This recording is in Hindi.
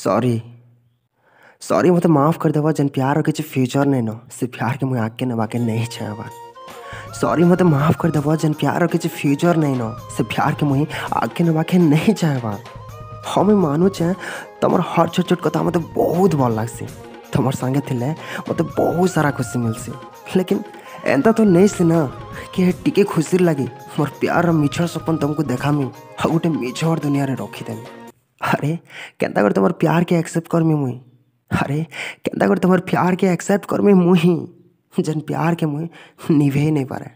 सॉरी सॉरी मते माफ़ कर देवा जन प्यार के फ्यूचर नहीं न से प्यार के मुझे आके नवा के नहीं चाहवा। सॉरी मते माफ़ कर देवा जन प्यार के फ्यूचर नहीं न से प्यार के मुझे आके नवा के नहीं चाहवा। हम मानु चाहे तुम हर छोट छोट कथा मत बहुत भल लगसी तुम संगे थिले मत बहुत सारा खुशी मिलसी लेकिन एंता तो नहीं सी ना कि टिके खुशी लगी मोर प्यार मिछर सपन तुमको देखामी और गोटे मिछर दुनिया रे रखीदेमी। अरे केंता कर तुम प्यार के एक्सेप्ट करमी मुई अरे केंता कर तुम प्यार के एक्सेप्ट करमी मुही जन प्यार के मुई निभे नहीं पारे।